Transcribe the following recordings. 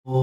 मैं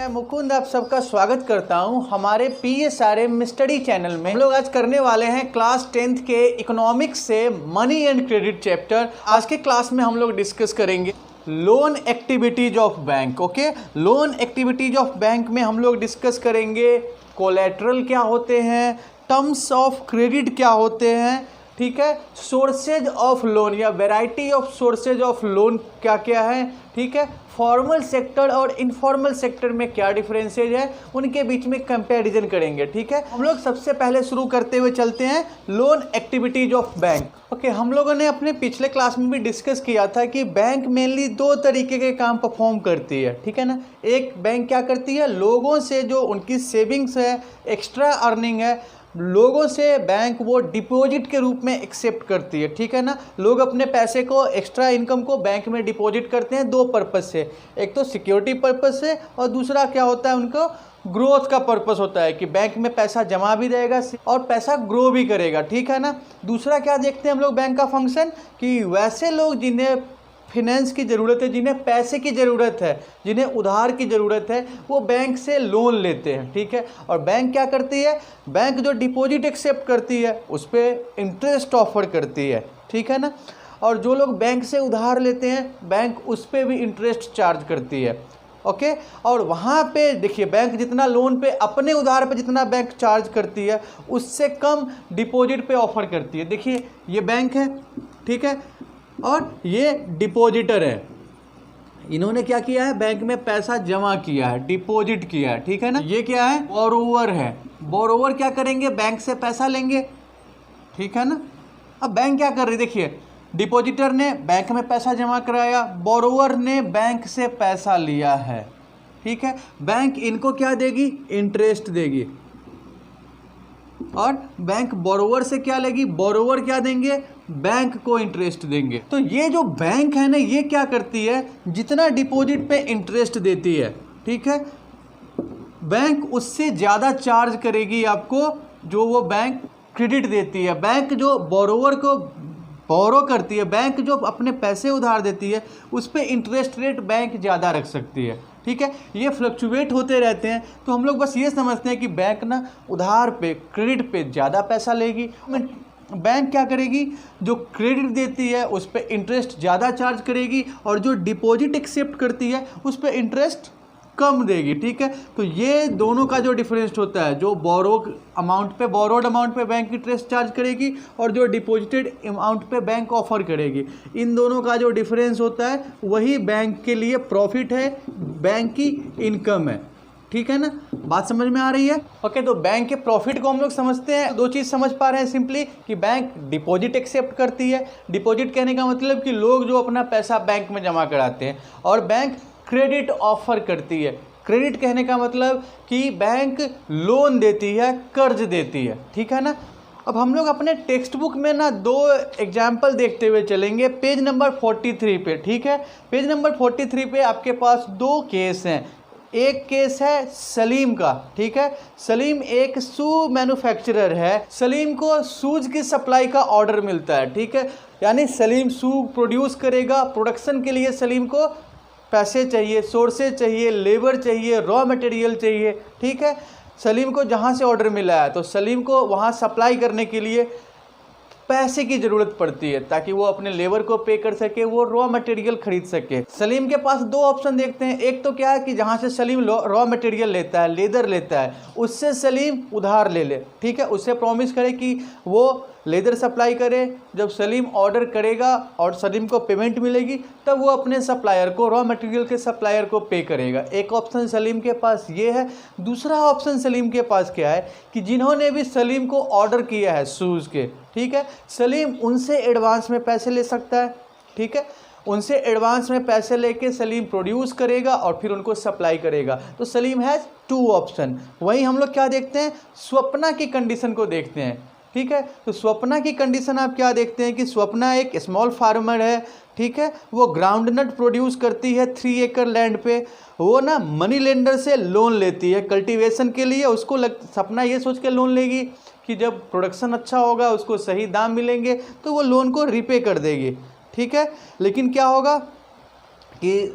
मुकुंद आप सबका स्वागत करता हूं हमारे PSRM स्टडी चैनल में। हम लोग आज करने वाले हैं क्लास 10th के इकोनॉमिक्स से मनी एंड क्रेडिट चैप्टर। आज के क्लास में हम लोग डिस्कस करेंगे loan activities of bank. Okay, loan activities of bank में हम लोग डिस्कस करेंगे कोलैटरल क्या होते हैं, टर्म्स ऑफ क्रेडिट क्या होते हैं, ठीक है, सोर्सेज ऑफ लोन या variety of sources of loan क्या क्या है, ठीक है, फॉर्मल सेक्टर और इनफॉर्मल सेक्टर में क्या डिफरेंसेज है, उनके बीच में कंपैरिजन करेंगे। ठीक है, हम लोग सबसे पहले शुरू करते हुए चलते हैं loan activities of bank. Okay, हम लोगों ने अपने पिछले क्लास में भी डिस्कस किया था कि बैंक मेनली दो तरीके के काम परफॉर्म करती है। ठीक है ना, एक बैंक क्या करती है, लोगों से जो उनकी सेविंग्स है, एक्स्ट्रा अर्निंग है, लोगों से बैंक वो डिपॉजिट के रूप में एक्सेप्ट करती है। ठीक है ना, लोग अपने पैसे को, एक्स्ट्रा इनकम को बैंक में डिपॉजिट करते हैं दो पर्पस से, एक तो सिक्योरिटी पर्पस से और दूसरा क्या होता है उनको ग्रोथ का पर्पस होता है कि बैंक में पैसा जमा भी रहेगा और पैसा ग्रो भी करेगा। ठीक है ना, दूसरा क्या देखते हैं हम लोग बैंक का फंक्शन कि वैसे लोग जिन्हें फिनेंस की ज़रूरत है, जिन्हें पैसे की ज़रूरत है, जिन्हें उधार की ज़रूरत है, वो बैंक से लोन लेते हैं। ठीक है, और बैंक क्या करती है, बैंक जो डिपॉजिट एक्सेप्ट करती है उस पर इंटरेस्ट ऑफर करती है। ठीक है ना, और जो लोग बैंक से उधार लेते हैं बैंक उस पर भी इंटरेस्ट चार्ज करती है। ओके, और वहाँ पे देखिए बैंक जितना लोन पे अपने उधार पे जितना बैंक चार्ज करती है उससे कम डिपॉजिट पे ऑफर करती है। देखिए ये बैंक है, ठीक है, और ये डिपॉजिटर है, इन्होंने क्या किया है, बैंक में पैसा जमा किया है, डिपॉजिट किया है। ठीक है ना, ये क्या है, बोरोवर है, बोरोवर क्या करेंगे, बैंक से पैसा लेंगे। ठीक है ना, अब बैंक क्या कर रही है, देखिए डिपॉजिटर ने बैंक में पैसा जमा कराया, बोरोवर ने बैंक से पैसा लिया है। ठीक है, बैंक इनको क्या देगी, इंटरेस्ट देगी, और बैंक बोरोवर से क्या लेगी, बोरोवर क्या देंगे, बैंक को इंटरेस्ट देंगे। तो ये जो बैंक है ना, ये क्या करती है, जितना डिपॉजिट पे इंटरेस्ट देती है, ठीक है, बैंक उससे ज़्यादा चार्ज करेगी आपको जो वो बैंक क्रेडिट देती है। बैंक जो बोरोवर को बोरो करती है, बैंक जो अपने पैसे उधार देती है, उस पर इंटरेस्ट रेट बैंक ज़्यादा रख सकती है। ठीक है, ये फ्लक्चुएट होते रहते हैं। तो हम लोग बस ये समझते हैं कि बैंक ना उधार पे, क्रेडिट पे ज़्यादा पैसा लेगी, बैंक क्या करेगी, जो क्रेडिट देती है उस पर इंटरेस्ट ज़्यादा चार्ज करेगी, और जो डिपॉजिट एक्सेप्ट करती है उस पर इंटरेस्ट कम देगी। ठीक है, तो ये दोनों का जो डिफरेंस होता है, जो बोरोड अमाउंट पे बैंक इंटरेस्ट चार्ज करेगी और जो डिपॉजिटेड अमाउंट पे बैंक ऑफर करेगी, इन दोनों का जो डिफरेंस होता है वही बैंक के लिए प्रॉफिट है, बैंक की इनकम है। ठीक है ना, बात समझ में आ रही है। ओके, तो बैंक के प्रॉफिट को हम लोग समझते हैं, दो चीज़ समझ पा रहे हैं सिंपली कि बैंक डिपॉजिट एक्सेप्ट करती है। डिपॉजिट कहने का मतलब कि लोग जो अपना पैसा बैंक में जमा कराते हैं, और बैंक क्रेडिट ऑफर करती है। क्रेडिट कहने का मतलब कि बैंक लोन देती है, कर्ज देती है। ठीक है ना, अब हम लोग अपने टेक्स्ट बुक में ना दो एग्जाम्पल देखते हुए चलेंगे, पेज नंबर 43 पे। ठीक है, पेज नंबर 43 पे आपके पास दो केस हैं। एक केस है सलीम का। ठीक है, सलीम एक शू मैन्युफैक्चरर है, सलीम को शूज की सप्लाई का ऑर्डर मिलता है। ठीक है, यानी सलीम शू प्रोड्यूस करेगा, प्रोडक्शन के लिए सलीम को पैसे चाहिए, सोर्सेज चाहिए, लेबर चाहिए, रॉ मटेरियल चाहिए। ठीक है, सलीम को जहाँ से ऑर्डर मिला है तो सलीम को वहाँ सप्लाई करने के लिए पैसे की ज़रूरत पड़ती है ताकि वो अपने लेबर को पे कर सके, वो रॉ मटेरियल खरीद सके। सलीम के पास दो ऑप्शन देखते हैं, एक तो क्या है कि जहाँ से सलीम रॉ मटेरियल लेता है, लेदर लेता है, उससे सलीम उधार ले ले। ठीक है, उससे प्रॉमिस करे कि वो लेदर सप्लाई करे, जब सलीम ऑर्डर करेगा और सलीम को पेमेंट मिलेगी तब वो अपने सप्लायर को, रॉ मटेरियल के सप्लायर को पे करेगा। एक ऑप्शन सलीम के पास ये है। दूसरा ऑप्शन सलीम के पास क्या है कि जिन्होंने भी सलीम को ऑर्डर किया है शूज़ के, ठीक है, सलीम उनसे एडवांस में पैसे ले सकता है। ठीक है, उनसे एडवांस में पैसे लेके सलीम प्रोड्यूस करेगा और फिर उनको सप्लाई करेगा। तो सलीम हैज़ टू ऑप्शन। वहीं हम लोग क्या देखते हैं, स्वप्ना की कंडीशन को देखते हैं। ठीक है, तो स्वप्ना की कंडीशन आप क्या देखते हैं कि स्वप्ना एक स्मॉल फार्मर है। ठीक है, वो ग्राउंड नट प्रोड्यूस करती है 3 एकड़ लैंड पे। वो ना मनी लेंडर से लोन लेती है कल्टीवेशन के लिए। उसको सपना ये सोच के लोन लेगी कि जब प्रोडक्शन अच्छा होगा, उसको सही दाम मिलेंगे तो वो लोन को रिपे कर देगी, ठीक है। लेकिन क्या होगा कि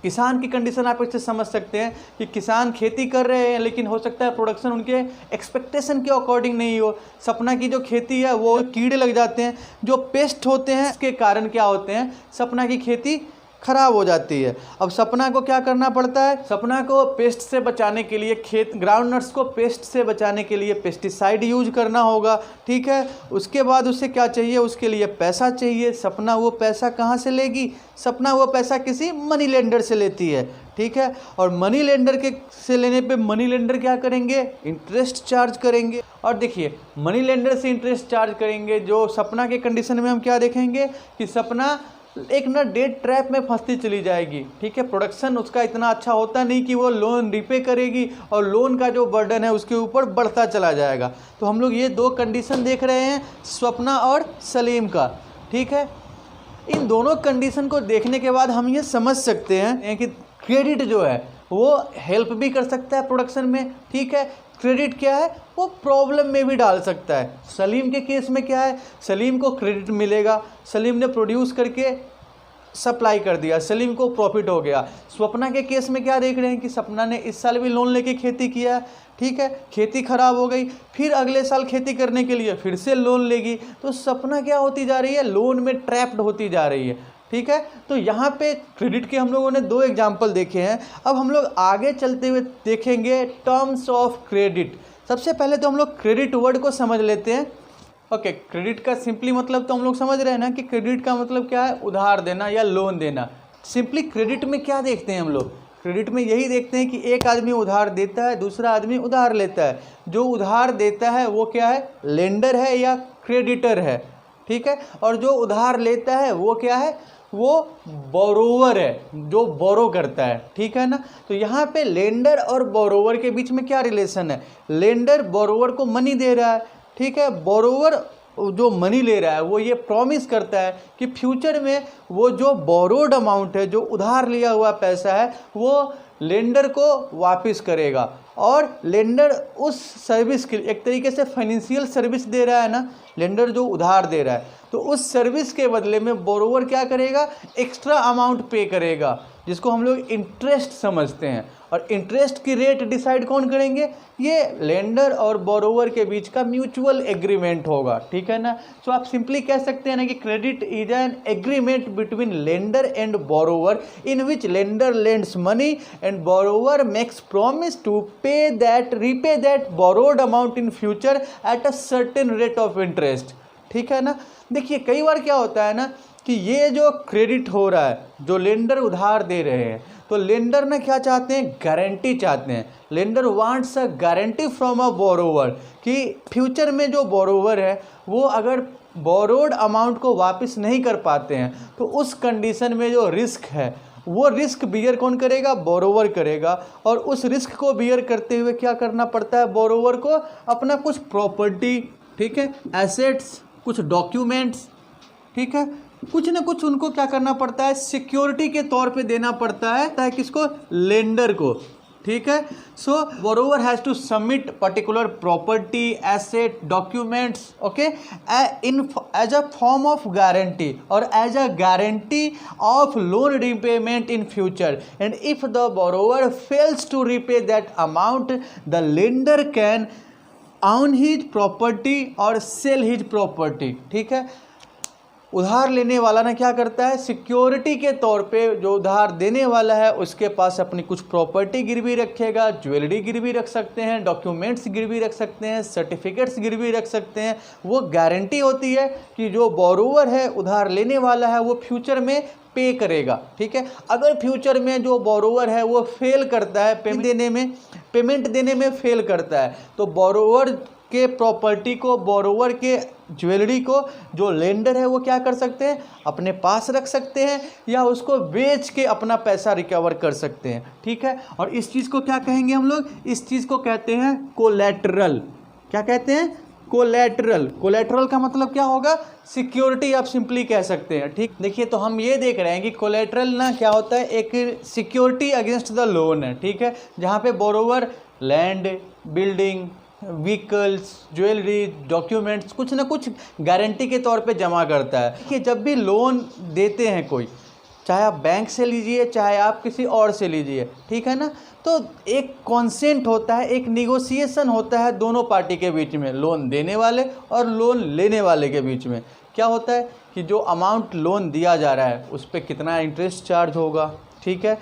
किसान की कंडीशन आप इससे समझ सकते हैं कि किसान खेती कर रहे हैं, लेकिन हो सकता है प्रोडक्शन उनके एक्सपेक्टेशन के अकॉर्डिंग नहीं हो। सपना की जो खेती है वो कीड़े लग जाते हैं, जो पेस्ट होते हैं, इसके कारण क्या होते हैं, सपना की खेती खराब हो जाती है। अब सपना को क्या करना पड़ता है, सपना को पेस्ट से बचाने के लिए, ग्राउंड नट्स को पेस्ट से बचाने के लिए पेस्टिसाइड यूज करना होगा, ठीक है। उसके बाद उसे क्या चाहिए, उसके लिए पैसा चाहिए। सपना वो पैसा कहाँ से लेगी, सपना वो पैसा किसी मनी लेंडर से लेती है, ठीक है। और मनी लेंडर के से लेने पे मनी लेंडर क्या करेंगे, इंटरेस्ट चार्ज करेंगे। और देखिए मनी लेंडर से इंटरेस्ट चार्ज करेंगे, जो सपना के कंडीशन में हम क्या देखेंगे कि सपना एक ना डेट ट्रैप में फंसती चली जाएगी, ठीक है। प्रोडक्शन उसका इतना अच्छा होता नहीं कि वो लोन रिपे करेगी, और लोन का जो बर्डन है उसके ऊपर बढ़ता चला जाएगा। तो हम लोग ये दो कंडीशन देख रहे हैं, स्वप्ना और सलीम का, ठीक है। इन दोनों कंडीशन को देखने के बाद हम ये समझ सकते हैं कि क्रेडिट जो है वो हेल्प भी कर सकता है प्रोडक्शन में, ठीक है। क्रेडिट क्या है, वो प्रॉब्लम में भी डाल सकता है। सलीम के केस में क्या है, सलीम को क्रेडिट मिलेगा, सलीम ने प्रोड्यूस करके सप्लाई कर दिया, सलीम को प्रॉफिट हो गया। स्वप्ना के केस में क्या देख रहे हैं कि सपना ने इस साल भी लोन लेके खेती किया, ठीक है, खेती खराब हो गई, फिर अगले साल खेती करने के लिए फिर से लोन लेगी, तो सपना क्या होती जा रही है, लोन में ट्रैप्ड होती जा रही है, ठीक है। तो यहाँ पे क्रेडिट के हम लोगों ने दो एग्जाम्पल देखे हैं। अब हम लोग आगे चलते हुए देखेंगे टर्म्स ऑफ क्रेडिट। सबसे पहले तो हम लोग क्रेडिट वर्ड को समझ लेते हैं। ओके, क्रेडिट का सिंपली मतलब तो हम लोग समझ रहे हैं ना कि क्रेडिट का मतलब क्या है, उधार देना या लोन देना। सिंपली क्रेडिट में क्या देखते हैं हम लोग, क्रेडिट में यही देखते हैं कि एक आदमी उधार देता है, दूसरा आदमी उधार लेता है। जो उधार देता है वो क्या है, लेंडर है या क्रेडिटर है, ठीक है। और जो उधार लेता है वो क्या है, वो बोरोवर है, जो बोरो करता है, ठीक है ना। तो यहाँ पे लेंडर और बोरोवर के बीच में क्या रिलेशन है, लेंडर बोरोवर को मनी दे रहा है, ठीक है। बोरोवर जो मनी ले रहा है वो ये प्रॉमिस करता है कि फ्यूचर में वो जो बोरोड अमाउंट है, जो उधार लिया हुआ पैसा है, वो लेंडर को वापस करेगा। और लेंडर उस सर्विस के एक तरीके से फाइनेंशियल सर्विस दे रहा है ना, लेंडर जो उधार दे रहा है, तो उस सर्विस के बदले में बोरोवर क्या करेगा, एक्स्ट्रा अमाउंट पे करेगा, जिसको हम लोग इंटरेस्ट समझते हैं। और इंटरेस्ट की रेट डिसाइड कौन करेंगे, ये लेंडर और बोरोवर के बीच का म्यूचुअल एग्रीमेंट होगा, ठीक है ना। तो आप सिंपली कह सकते हैं ना कि credit is an agreement between lender and borrower in which lender lends money and borrower makes promise to repay that borrowed amount in future at a certain rate of interest, ठीक है ना। देखिए कई बार क्या होता है ना कि ये जो क्रेडिट हो रहा है, जो लेंडर उधार दे रहे हैं, तो लेंडर ना क्या चाहते हैं, गारंटी चाहते हैं। Lender wants a guarantee from a borrower कि फ्यूचर में जो बोरोवर है वो अगर बोरोड अमाउंट को वापस नहीं कर पाते हैं तो उस कंडीशन में जो रिस्क है वो रिस्क बियर कौन करेगा, बोरोवर करेगा। और उस रिस्क को बियर करते हुए क्या करना पड़ता है, बोरोवर को अपना कुछ प्रॉपर्टी, ठीक है, एसेट्स, कुछ डॉक्यूमेंट्स, ठीक है, कुछ ना कुछ उनको क्या करना पड़ता है, सिक्योरिटी के तौर पे देना पड़ता है किसको, लेंडर को, ठीक है। So borrower has to submit particular property, asset, documents, okay, in as a form of guarantee और as a guarantee of loan repayment in future. And if the borrower fails to repay that amount, the lender can own his property और sell his property, ठीक है। उधार लेने वाला ना क्या करता है, सिक्योरिटी के तौर पे जो उधार देने वाला है उसके पास अपनी कुछ प्रॉपर्टी गिरवी रखेगा, ज्वेलरी गिरवी रख सकते हैं, डॉक्यूमेंट्स गिरवी रख सकते हैं, सर्टिफिकेट्स गिरवी रख सकते हैं। वो गारंटी होती है कि जो बोरोवर है, उधार लेने वाला है, वो फ्यूचर में पे करेगा, ठीक है। अगर फ्यूचर में जो बोरोवर है वो फेल करता है पेमेंट देने में फेल करता है, तो बोरोवर के प्रॉपर्टी को, बोरोवर के ज्वेलरी को जो लेंडर है वो क्या कर सकते हैं, अपने पास रख सकते हैं या उसको बेच के अपना पैसा रिकवर कर सकते हैं, ठीक है। और इस चीज़ को क्या कहेंगे हम लोग, इस चीज़ को कहते हैं कोलैटरल। क्या कहते हैं, कोलैटरल। कोलैटरल का मतलब क्या होगा, सिक्योरिटी आप सिंपली कह सकते हैं, ठीक। देखिए तो हम ये देख रहे हैं कि कोलैटरल ना क्या होता है, एक सिक्योरिटी अगेंस्ट द लोन है, ठीक है, जहाँ पे borrower land, building, vehicles, jewellery, documents, कुछ ना कुछ गारंटी के तौर पे जमा करता है कि जब भी लोन देते हैं कोई, चाहे आप बैंक से लीजिए चाहे आप किसी और से लीजिए, ठीक है ना, तो एक कॉन्सेंट होता है, एक निगोशिएशन होता है दोनों पार्टी के बीच में, लोन देने वाले और लोन लेने वाले के बीच में। क्या होता है कि जो अमाउंट लोन दिया जा रहा है उस पर कितना इंटरेस्ट चार्ज होगा, ठीक है,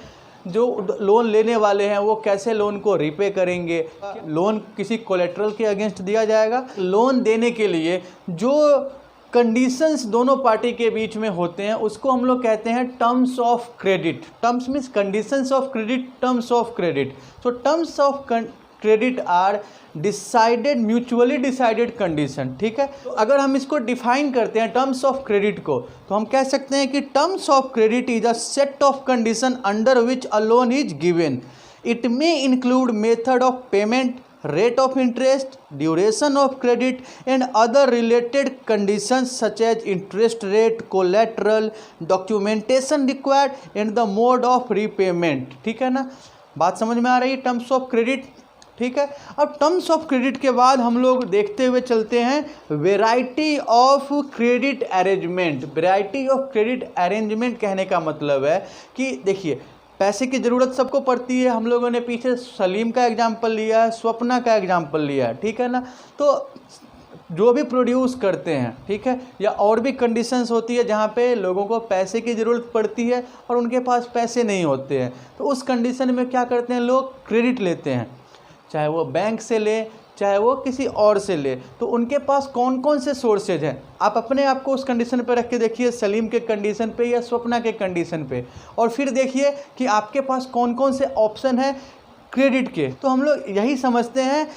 जो लोन लेने वाले हैं वो कैसे लोन को रिपे करेंगे, लोन किसी कोलेट्रल के अगेंस्ट दिया जाएगा। लोन देने के लिए जो कंडीशंस दोनों पार्टी के बीच में होते हैं उसको हम लोग कहते हैं terms of credit. Terms means conditions of credit, terms of credit. So terms of credit are decided, mutually decided condition, ठीक है। तो अगर हम इसको डिफाइन करते हैं टर्म्स ऑफ क्रेडिट को, तो हम कह सकते हैं कि terms of credit is a set of condition under which a loan is given. It may include method of payment, rate of interest, duration of credit and other related conditions such as interest rate, collateral, documentation required and the mode of repayment। ठीक है ना, बात समझ में आ रही है terms of credit, ठीक है। अब टर्म्स ऑफ क्रेडिट के बाद हम लोग देखते हुए चलते हैं variety of credit arrangement. Variety of credit arrangement कहने का मतलब है कि देखिए पैसे की ज़रूरत सबको पड़ती है। हम लोगों ने पीछे सलीम का एग्जाम्पल लिया है, स्वप्ना का एग्जाम्पल लिया है, ठीक है ना। तो जो भी प्रोड्यूस करते हैं, ठीक है, या और भी कंडीशंस होती है जहाँ पे लोगों को पैसे की ज़रूरत पड़ती है और उनके पास पैसे नहीं होते हैं, तो उस कंडीशन में क्या करते हैं, लोग क्रेडिट लेते हैं, चाहे वो बैंक से ले चाहे वो किसी और से ले। तो उनके पास कौन कौन से सोर्सेज हैं, आप अपने आप को उस कंडीशन पे रख के देखिए, सलीम के कंडीशन पे या स्वप्ना के कंडीशन पे, और फिर देखिए कि आपके पास कौन कौन से ऑप्शन हैं क्रेडिट के। तो हम लोग यही समझते हैं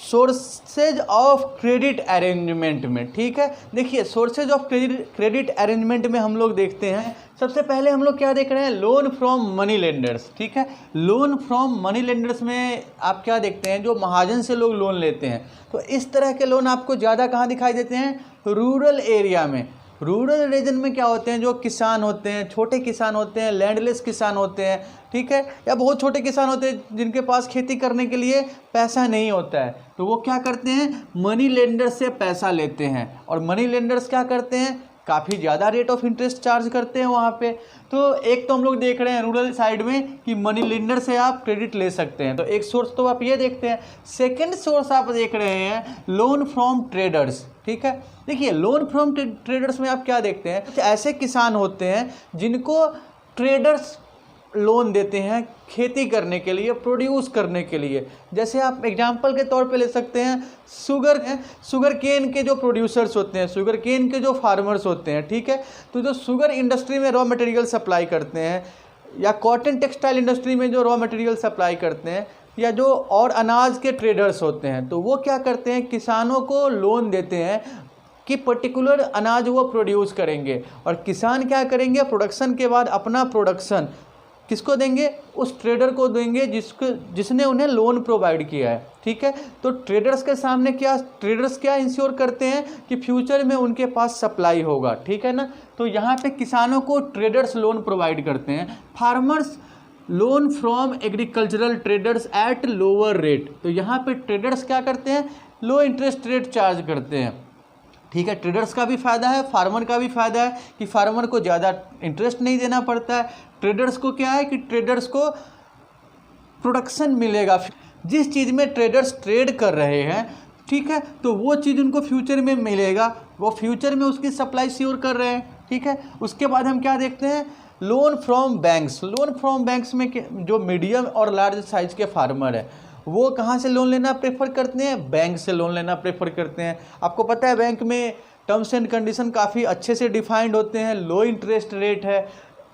सोर्सेज ऑफ क्रेडिट अरेंजमेंट में, ठीक है। देखिए सोर्सेज ऑफ क्रेडिट अरेंजमेंट में हम लोग देखते हैं, सबसे पहले हम लोग क्या देख रहे हैं, लोन फ्रॉम मनी लेंडर्स, ठीक है। लोन फ्रॉम मनी लेंडर्स में आप क्या देखते हैं, जो महाजन से लोग लोन लेते हैं, तो इस तरह के लोन आपको ज़्यादा कहाँ दिखाई देते हैं, रूरल एरिया में। रूरल रीजन में क्या होते हैं, जो किसान होते हैं, छोटे किसान होते हैं, लैंडलेस किसान होते हैं, ठीक है, या बहुत छोटे किसान होते हैं जिनके पास खेती करने के लिए पैसा नहीं होता है, तो वो क्या करते हैं, मनी लेंडर से पैसा लेते हैं। और मनी लेंडर्स क्या करते हैं, काफ़ी ज़्यादा रेट ऑफ इंटरेस्ट चार्ज करते हैं वहाँ पे। तो एक तो हम लोग देख रहे हैं रूरल साइड में कि मनी लेंडर से आप क्रेडिट ले सकते हैं, तो एक सोर्स तो आप ये देखते हैं। सेकंड सोर्स आप देख रहे हैं लोन फ्रॉम ट्रेडर्स, ठीक है। देखिए लोन फ्रॉम ट्रेडर्स में आप क्या देखते हैं, कुछ ऐसे किसान होते हैं जिनको ट्रेडर्स लोन देते हैं खेती करने के लिए, प्रोड्यूस करने के लिए। जैसे आप एग्जांपल के तौर पे ले सकते हैं शुगर केन के जो प्रोड्यूसर्स होते हैं, शुगर केन के जो फार्मर्स होते हैं, ठीक है, तो जो शुगर इंडस्ट्री में रॉ मटेरियल सप्लाई करते हैं, या कॉटन टेक्सटाइल इंडस्ट्री में जो रॉ मटेरियल सप्लाई करते हैं, या जो और अनाज के ट्रेडर्स होते हैं, तो वो क्या करते हैं, किसानों को लोन देते हैं कि पर्टिकुलर अनाज वो प्रोड्यूस करेंगे, और किसान क्या करेंगे, प्रोडक्शन के बाद अपना प्रोडक्शन किसको देंगे, उस ट्रेडर को देंगे जिसने उन्हें लोन प्रोवाइड किया है, ठीक है। तो ट्रेडर्स के सामने ट्रेडर्स क्या इंश्योर करते हैं कि फ्यूचर में उनके पास सप्लाई होगा, ठीक है ना। तो यहाँ पे किसानों को ट्रेडर्स लोन प्रोवाइड करते हैं। Farmers loan from agricultural traders at lower rate, तो यहाँ पे ट्रेडर्स क्या करते हैं, लो इंटरेस्ट रेट चार्ज करते हैं, ठीक है। ट्रेडर्स का भी फ़ायदा है, फार्मर का भी फ़ायदा है कि फार्मर को ज़्यादा इंटरेस्ट नहीं देना पड़ता है। ट्रेडर्स को क्या है कि ट्रेडर्स को प्रोडक्शन मिलेगा, जिस चीज़ में ट्रेडर्स ट्रेड कर रहे हैं, ठीक है, तो वो चीज़ उनको फ्यूचर में मिलेगा, वो फ्यूचर में उसकी सप्लाई श्योर कर रहे हैं, ठीक है। उसके बाद हम क्या देखते हैं, loan from banks. Loan from banks में जो मीडियम और लार्ज साइज के फार्मर है वो कहाँ से लोन लेना प्रेफर करते हैं, बैंक से लोन लेना प्रेफर करते हैं। आपको पता है बैंक में टर्म्स एंड कंडीशन काफ़ी अच्छे से डिफाइंड होते हैं, लो इंटरेस्ट रेट है,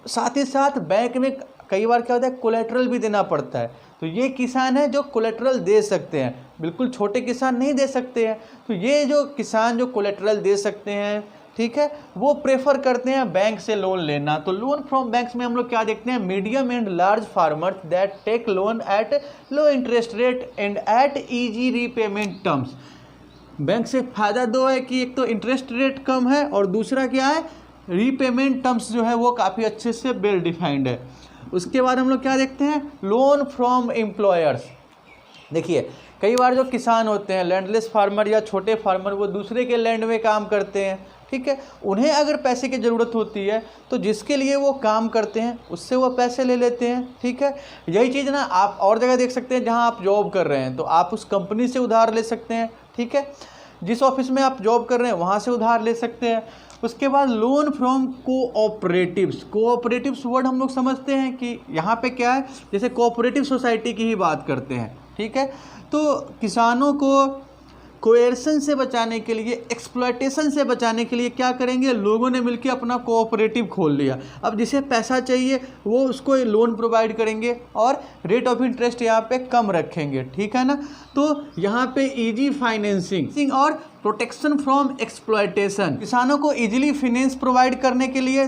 साथ ही साथ बैंक में कई बार क्या होता है, कोलेट्रल भी देना पड़ता है। तो ये किसान है जो कोलेट्रल दे सकते हैं, बिल्कुल छोटे किसान नहीं दे सकते हैं। तो ये जो किसान जो कोलेट्रल दे सकते हैं, ठीक है, वो प्रेफर करते हैं बैंक से लोन लेना। तो लोन फ्रॉम बैंक्स में हम लोग क्या देखते हैं, medium and large farmers that take loan at low interest rate and at easy repayment terms. Bank से फ़ायदा दो है कि एक तो इंटरेस्ट रेट कम है और दूसरा क्या है, रीपेमेंट टर्म्स जो है वो काफ़ी अच्छे से वेल डिफाइंड है। उसके बाद हम लोग क्या देखते हैं, लोन फ्रॉम एम्प्लॉयर्स। देखिए कई बार जो किसान होते हैं, लैंडलेस फार्मर या छोटे फार्मर, वो दूसरे के लैंड में काम करते हैं, ठीक है। उन्हें अगर पैसे की ज़रूरत होती है तो जिसके लिए वो काम करते हैं उससे वो पैसे ले लेते हैं, ठीक है। यही चीज़ ना आप और जगह देख सकते हैं, जहाँ आप जॉब कर रहे हैं तो आप उस कंपनी से उधार ले सकते हैं, ठीक है। जिस ऑफिस में आप जॉब कर रहे हैं वहाँ से उधार ले सकते हैं। उसके बाद loan from cooperatives. Cooperatives word हम लोग समझते हैं कि यहाँ पे क्या है, जैसे कोऑपरेटिव सोसाइटी की ही बात करते हैं, ठीक है। तो किसानों को कोएर्सन से बचाने के लिए, एक्सप्लॉयटेशन से बचाने के लिए क्या करेंगे, लोगों ने मिलकर अपना कोऑपरेटिव खोल लिया। अब जिसे पैसा चाहिए वो उसको लोन प्रोवाइड करेंगे और रेट ऑफ इंटरेस्ट यहाँ पे कम रखेंगे, ठीक है ना। तो यहाँ पे इजी फाइनेंसिंग और प्रोटेक्शन फ्रॉम एक्सप्लॉयटेशन, किसानों को इजीली फाइनेंस प्रोवाइड करने के लिए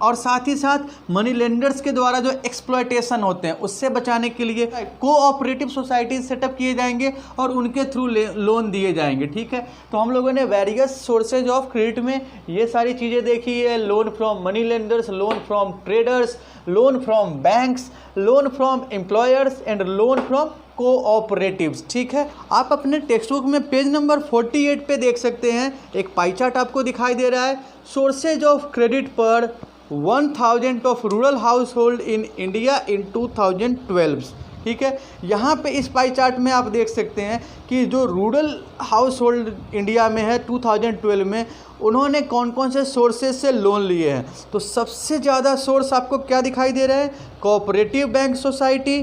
और साथ ही साथ मनी लेंडर्स के द्वारा जो एक्सप्लॉयटेशन होते हैं उससे बचाने के लिए कोऑपरेटिव सोसाइटीज सेटअप किए जाएंगे और उनके थ्रू लोन दिए जाएंगे, ठीक है। तो हम लोगों ने वेरियस सोर्सेज ऑफ क्रेडिट में ये सारी चीज़ें देखी है, loan from money lenders, loan from traders, loan from banks, loan from employers and loan from cooperatives, ठीक है। आप अपने टेक्स्ट बुक में पेज नंबर 48 पे देख सकते हैं, एक पाई चार्ट आपको दिखाई दे रहा है, सोर्सेज ऑफ क्रेडिट पर 1000 of rural house hold in India in 2012, ठीक है। यहाँ पे इस पाई चार्ट में आप देख सकते हैं कि जो रूरल हाउस होल्ड इंडिया में है 2012 में, उन्होंने कौन कौन से सोर्सेज से लोन लिए हैं। तो सबसे ज़्यादा सोर्स आपको क्या दिखाई दे रहे हैं, कोऑपरेटिव बैंक सोसाइटी,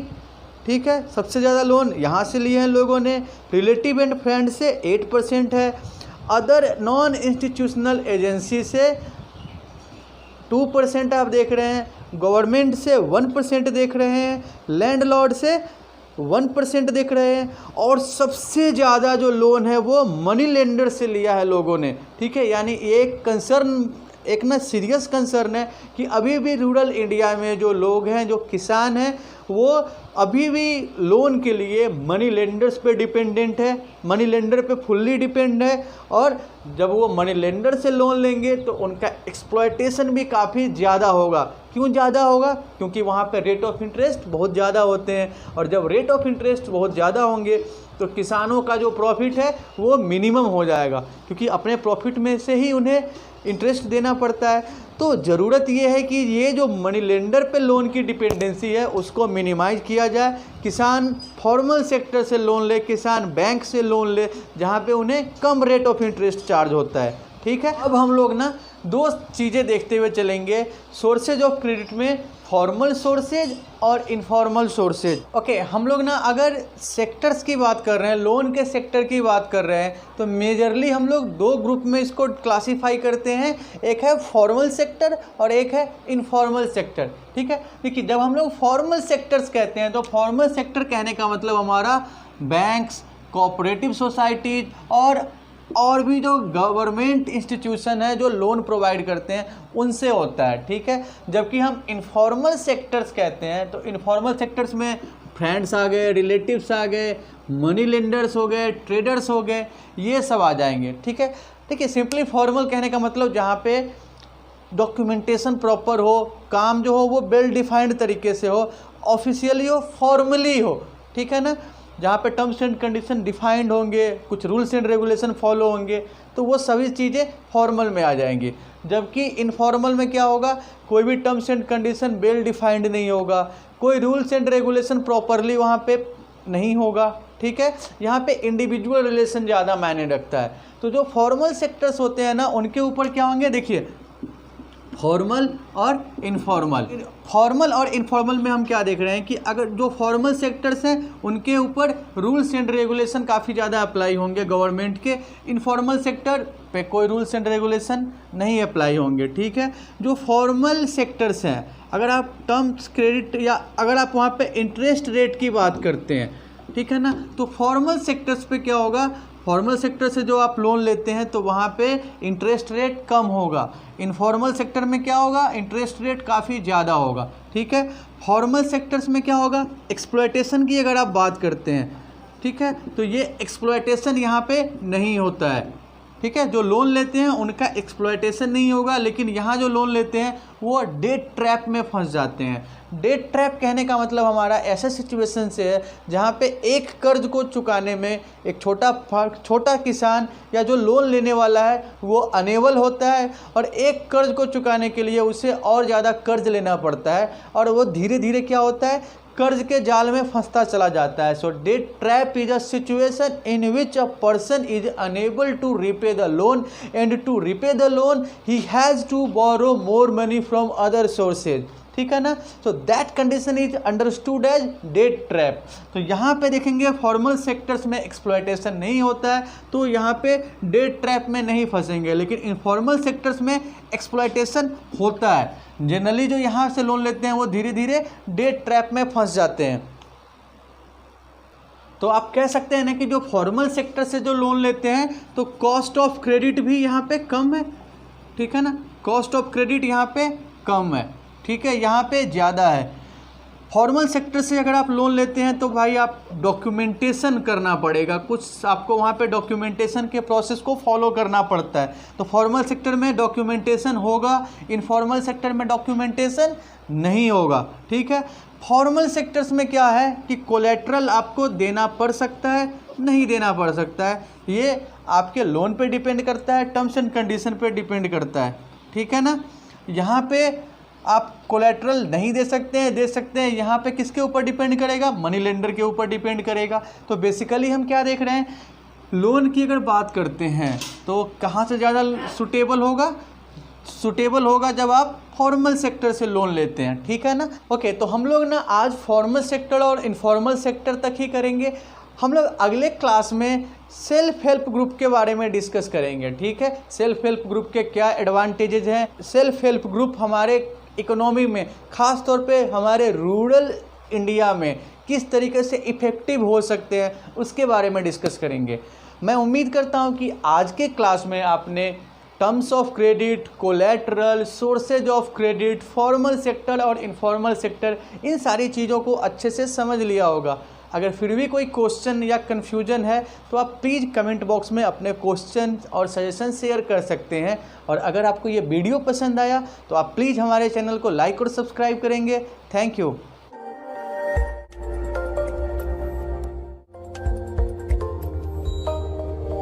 ठीक है, सबसे ज़्यादा लोन यहाँ से लिए हैं लोगों ने। रिलेटिव एंड फ्रेंड से 8% है, अदर नॉन इंस्टीट्यूशनल एजेंसी से 2% आप देख रहे हैं, गवर्नमेंट से 1% देख रहे हैं, लैंडलॉर्ड से 1% देख रहे हैं, और सबसे ज़्यादा जो लोन है वो मनी लेंडर से लिया है लोगों ने, ठीक है। यानी एक कंसर्न, एक ना सीरियस कंसर्न है कि अभी भी रूरल इंडिया में जो लोग हैं, जो किसान हैं, वो अभी भी लोन के लिए मनी लेंडर्स पे डिपेंडेंट है, मनी लेंडर पे फुल्ली डिपेंड है। और जब वो मनी लेंडर से लोन लेंगे तो उनका एक्सप्लॉयटेशन भी काफ़ी ज़्यादा होगा। क्यों ज़्यादा होगा, क्योंकि वहाँ पे रेट ऑफ इंटरेस्ट बहुत ज़्यादा होते हैं, और जब रेट ऑफ इंटरेस्ट बहुत ज़्यादा होंगे तो किसानों का जो प्रॉफिट है वो मिनिमम हो जाएगा, क्योंकि अपने प्रॉफिट में से ही उन्हें इंटरेस्ट देना पड़ता है। तो ज़रूरत ये है कि ये जो मनी लेंडर पे लोन की डिपेंडेंसी है उसको मिनिमाइज किया जाए। किसान फॉर्मल सेक्टर से लोन ले, किसान बैंक से लोन ले, जहाँ पे उन्हें कम रेट ऑफ इंटरेस्ट चार्ज होता है, ठीक है। अब हम लोग ना दो चीज़ें देखते हुए चलेंगे सोर्सेज ऑफ क्रेडिट में, फॉर्मल सोर्सेज और इनफॉर्मल सोर्सेज। ओके, हम लोग ना अगर सेक्टर्स की बात कर रहे हैं, लोन के सेक्टर की बात कर रहे हैं, तो मेजरली हम लोग दो ग्रुप में इसको क्लासीफाई करते हैं, एक है फॉर्मल सेक्टर और एक है इनफॉर्मल सेक्टर, ठीक है। देखिए, जब हम लोग फॉर्मल सेक्टर्स कहते हैं तो फॉर्मल सेक्टर कहने का मतलब हमारा बैंक्स, कोऑपरेटिव सोसाइटीज और भी जो गवर्नमेंट इंस्टीट्यूशन है जो लोन प्रोवाइड करते हैं उनसे होता है, ठीक है। जबकि हम इनफॉर्मल सेक्टर्स कहते हैं तो इनफॉर्मल सेक्टर्स में फ्रेंड्स आ गए, रिलेटिव्स आ गए, मनी लेंडर्स हो गए, ट्रेडर्स हो गए, ये सब आ जाएंगे, ठीक है। देखिए, सिंपली फॉर्मल कहने का मतलब जहाँ पे डॉक्यूमेंटेशन प्रॉपर हो, काम जो हो वो वेल डिफाइंड तरीके से हो, ऑफिशियली हो, फॉर्मली हो, ठीक है ना, जहाँ पे टर्म्स एंड कंडीशन डिफाइंड होंगे, कुछ रूल्स एंड रेगुलेशन फॉलो होंगे, तो वो सभी चीज़ें फॉर्मल में आ जाएंगी। जबकि इनफॉर्मल में क्या होगा, कोई भी terms and condition well defined नहीं होगा, कोई रूल्स एंड रेगुलेशन प्रॉपरली वहाँ पे नहीं होगा, ठीक है। यहाँ पे इंडिविजुअल रिलेशन ज़्यादा मायने रखता है। तो जो फॉर्मल सेक्टर्स होते हैं ना, उनके ऊपर क्या होंगे, देखिए, फॉर्मल और इनफॉर्मल। फॉर्मल और इनफॉर्मल में हम क्या देख रहे हैं कि अगर जो फॉर्मल सेक्टर्स हैं उनके ऊपर रूल्स एंड रेगुलेशन काफ़ी ज़्यादा अप्लाई होंगे गवर्नमेंट के, इनफॉर्मल सेक्टर पे कोई रूल्स एंड रेगुलेशन नहीं अप्लाई होंगे, ठीक है। जो फॉर्मल सेक्टर्स हैं, अगर आप टर्म्स क्रेडिट या अगर आप वहाँ पे इंटरेस्ट रेट की बात करते हैं, ठीक है ना, तो फॉर्मल सेक्टर्स पे क्या होगा, फॉर्मल सेक्टर से जो आप लोन लेते हैं तो वहाँ पे इंटरेस्ट रेट कम होगा। इनफॉर्मल सेक्टर में क्या होगा, इंटरेस्ट रेट काफ़ी ज़्यादा होगा, ठीक है। फॉर्मल सेक्टर्स में क्या होगा, एक्सप्लॉयटेशन की अगर आप बात करते हैं, ठीक है, तो ये एक्सप्लॉयटेशन यहाँ पे नहीं होता है, ठीक है। जो लोन लेते हैं उनका एक्सप्लॉयटेशन नहीं होगा, लेकिन यहाँ जो लोन लेते हैं वो डेट ट्रैप में फंस जाते हैं। डेट ट्रैप कहने का मतलब हमारा ऐसा सिचुएशन से है जहाँ पे एक कर्ज को चुकाने में एक छोटा किसान या जो लोन लेने वाला है वो अनेबल होता है, और एक कर्ज को चुकाने के लिए उसे और ज़्यादा कर्ज लेना पड़ता है, और वो धीरे धीरे क्या होता है, कर्ज के जाल में फंसता चला जाता है। So debt trap is a situation in which a person is unable to repay the loan, and to repay the loan he has to borrow more money from other sources. ठीक है ना। So that condition is understood as debt trap. तो यहाँ पे देखेंगे formal sectors में exploitation नहीं होता है, तो यहाँ पे डेट ट्रैप में नहीं फंसेंगे, लेकिन इनफॉर्मल सेक्टर्स में एक्सप्लॉयटेशन होता है। जनरली जो यहाँ से लोन लेते हैं वो धीरे धीरे डेट ट्रैप में फंस जाते हैं। तो आप कह सकते हैं ना कि जो फॉर्मल सेक्टर से जो लोन लेते हैं तो कॉस्ट ऑफ क्रेडिट भी यहाँ पे कम है। ठीक है ना, कॉस्ट ऑफ क्रेडिट यहाँ पे कम है, ठीक है, यहाँ पे ज़्यादा है। फॉर्मल सेक्टर से अगर आप लोन लेते हैं तो भाई आप डॉक्यूमेंटेशन करना पड़ेगा, कुछ आपको वहाँ पे डॉक्यूमेंटेशन के प्रोसेस को फॉलो करना पड़ता है। तो फॉर्मल सेक्टर में डॉक्यूमेंटेशन होगा, इनफॉर्मल सेक्टर में डॉक्यूमेंटेशन नहीं होगा। ठीक है। फॉर्मल सेक्टर्स में क्या है कि कोलेट्रल आपको देना पड़ सकता है, नहीं देना पड़ सकता है, ये आपके लोन पे डिपेंड करता है, टर्म्स एंड कंडीशन पे डिपेंड करता है। ठीक है ना। यहाँ पे आप कोलेट्रल नहीं दे सकते हैं, दे सकते हैं, यहाँ पे किसके ऊपर डिपेंड करेगा, मनी लेंडर के ऊपर डिपेंड करेगा। तो बेसिकली हम क्या देख रहे हैं, लोन की अगर बात करते हैं तो कहाँ से ज़्यादा सूटेबल होगा, सूटेबल होगा जब आप फॉर्मल सेक्टर से लोन लेते हैं। ठीक है ना। ओके, तो हम लोग ना आज फॉर्मल सेक्टर और इनफॉर्मल सेक्टर तक ही करेंगे। हम लोग अगले क्लास में सेल्फ हेल्प ग्रुप के बारे में डिस्कस करेंगे। ठीक है। सेल्फ हेल्प ग्रुप के क्या एडवांटेजेस हैं, सेल्फ हेल्प ग्रुप हमारे इकोनॉमी में, ख़ास तौर पे हमारे रूरल इंडिया में किस तरीके से इफ़ेक्टिव हो सकते हैं, उसके बारे में डिस्कस करेंगे। मैं उम्मीद करता हूं कि आज के क्लास में आपने terms of credit, collateral, sources of credit, formal sector और इनफॉर्मल सेक्टर, इन सारी चीज़ों को अच्छे से समझ लिया होगा। अगर फिर भी कोई क्वेश्चन या कन्फ्यूजन है तो आप प्लीज़ कमेंट बॉक्स में अपने क्वेश्चन और सजेशन शेयर कर सकते हैं। और अगर आपको ये वीडियो पसंद आया तो आप प्लीज़ हमारे चैनल को लाइक और सब्सक्राइब करेंगे। Thank you.